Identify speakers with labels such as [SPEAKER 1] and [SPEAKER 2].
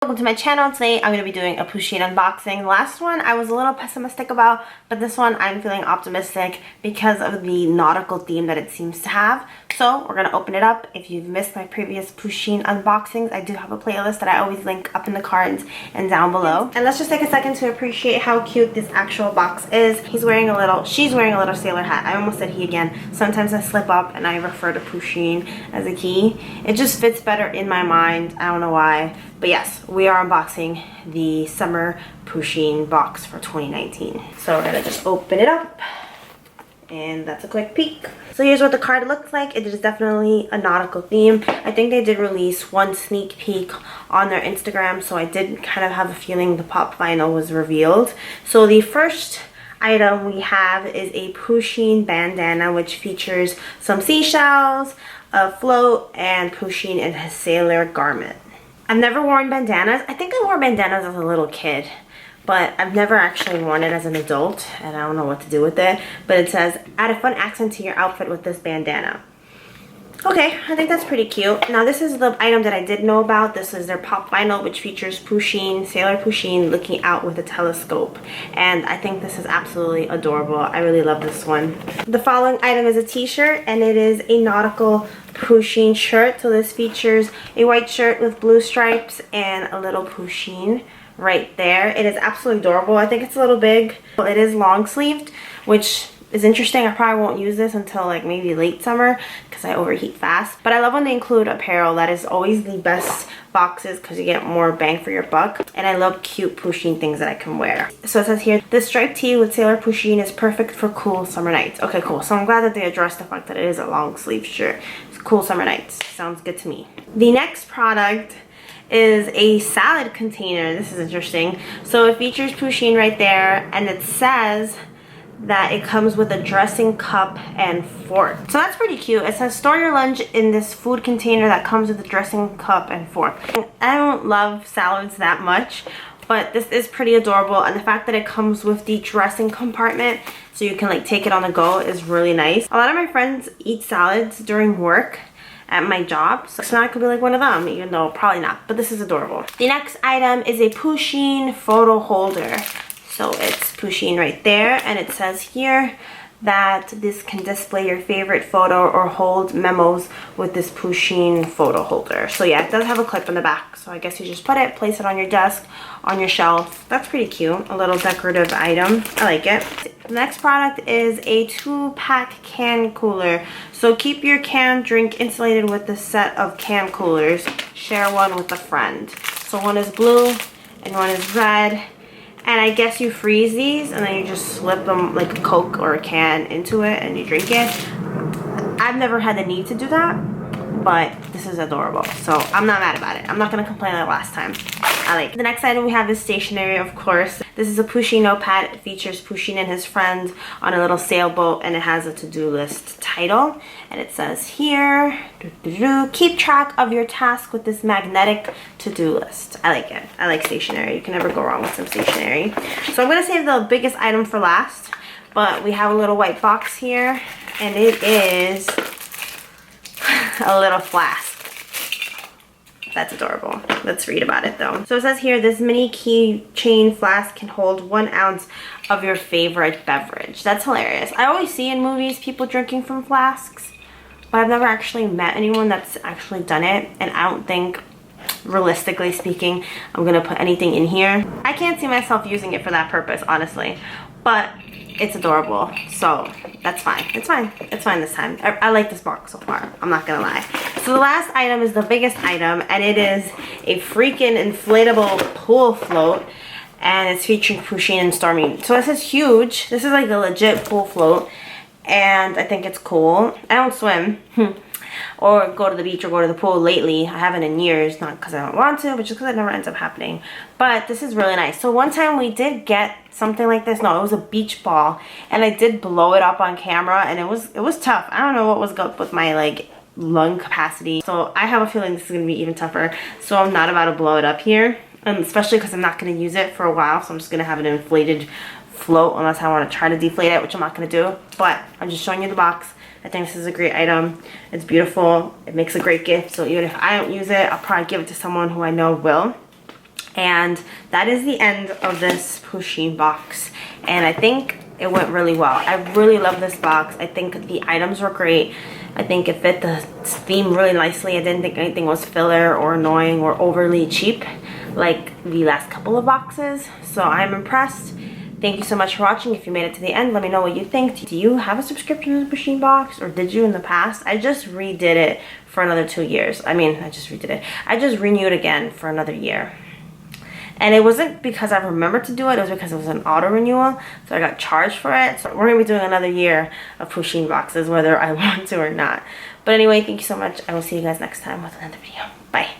[SPEAKER 1] welcome to my channel. Today I'm going to be doing a Pusheen unboxing. The last one I was a little pessimistic about, but this one I'm feeling optimistic because of the nautical theme that it seems to have. So we're going to open it up. If you've missed my previous Pusheen unboxings, I do have a playlist that I always link up in the cards and down below. And let's just take a second to appreciate how cute this actual box is. She's wearing a little sailor hat. I almost said he again. Sometimes I slip up and I refer to Pusheen as a he. It just fits better in my mind. I don't know why. But yes, we are unboxing the summer Pusheen box for 2019. So we're gonna just open it up. And that's a quick peek. So here's what the card looks like. It is definitely a nautical theme. I think they did release one sneak peek on their Instagram, so I did kind of have a feeling the pop vinyl was revealed. So the first item we have is a Pusheen bandana, which features some seashells, a float, and Pusheen in his sailor garment. I've never worn bandanas. I think I wore bandanas as a little kid, but I've never actually worn it as an adult, and I don't know what to do with it. But it says, add a fun accent to your outfit with this bandana. Okay, I think that's pretty cute. Now this is the item that I did know about. This is their pop vinyl, which features Pusheen, Sailor Pusheen, looking out with a telescope. And I think this is absolutely adorable. I really love this one. The following item is a t-shirt, and it is a nautical Pusheen shirt. So this features a white shirt with blue stripes and a little Pusheen right there. It is absolutely adorable. I think it's a little big. It is long sleeved, which is interesting. I probably won't use this until like maybe late summer because I overheat fast. But I love when they include apparel. That is always the best boxes because you get more bang for your buck. And I love cute Pusheen things that I can wear. So it says here, this striped tee with Sailor Pusheen is perfect for cool summer nights. Okay, cool. So I'm glad that they addressed the fact that it is a long sleeve shirt. It's cool summer nights. Sounds good to me. The next product is a salad container. This is interesting. So it features Pusheen right there, and it says that it comes with a dressing cup and fork. So that's pretty cute. It says store your lunch in this food container that comes with a dressing cup and fork. I don't love salads that much, but this is pretty adorable, and the fact that it comes with the dressing compartment so you can like take it on the go is really nice. A lot of my friends eat salads during work at my job, so now I could be like one of them, even though probably not, but this is adorable. The next item is a Pusheen photo holder. So it's Pusheen right there, and it says here that this can display your favorite photo or hold memos with this Pusheen photo holder. So yeah, it does have a clip in the back, so I guess you just put it, place it on your desk, on your shelf. That's pretty cute, a little decorative item. I like it. The next product is a 2-pack can cooler. So keep your canned drink insulated with this set of can coolers. Share one with a friend. So one is blue and one is red. And I guess you freeze these and then you just slip them like a Coke or a can into it and you drink it. I've never had the need to do that, but this is adorable. So I'm not mad about it. I'm not gonna complain like last time. I like it. The next item we have is stationery, of course. This is a Pusheen notepad. It features Pusheen and his friends on a little sailboat, and it has a to-do list title. And it says here, keep track of your task with this magnetic to-do list. I like it. I like stationery. You can never go wrong with some stationery. So I'm gonna save the biggest item for last, but we have a little white box here, and it is a little flask. That's adorable. Let's read about it though. So it says here, this mini keychain flask can hold 1 ounce of your favorite beverage. That's hilarious. I always see in movies people drinking from flasks, but I've never actually met anyone that's actually done it, and I don't think, realistically speaking, I'm gonna put anything in here. I can't see myself using it for that purpose, honestly, but it's adorable, so that's fine. It's fine. It's fine this time. I like this box so far. I'm not gonna lie. So the last item is the biggest item, and it is a freaking inflatable pool float, and it's featuring Pusheen and Stormy. So this is huge. This is like a legit pool float, and I think it's cool. I don't swim or go to the beach or go to the pool lately. I haven't in years, not because I don't want to, but just because it never ends up happening. But this is really nice. So one time we did get something like this. No, it was a beach ball, and I did blow it up on camera, and it was tough. I don't know what was up with my like lung capacity. So I have a feeling this is gonna be even tougher. So I'm not about to blow it up here, and especially because I'm not gonna use it for a while. So I'm just gonna have an inflated float unless I want to try to deflate it, which I'm not gonna do. But I'm just showing you the box. I think this is a great item. It's beautiful. It makes a great gift. So even if I don't use it, I'll probably give it to someone who I know will. And that is the end of this Pusheen box. And I think it went really well. I really love this box. I think the items were great. I think it fit the theme really nicely. I didn't think anything was filler or annoying or overly cheap like the last couple of boxes. So I'm impressed. Thank you so much for watching. If you made it to the end, let me know what you think. Do you have a subscription to the Pusheen box, or did you in the past? I just redid it for another 2 years. I mean, I just redid it. I just renewed again for another year. And it wasn't because I remembered to do it. It was because it was an auto renewal. So I got charged for it. So we're going to be doing another year of Pusheen boxes, whether I want to or not. But anyway, thank you so much. I will see you guys next time with another video. Bye.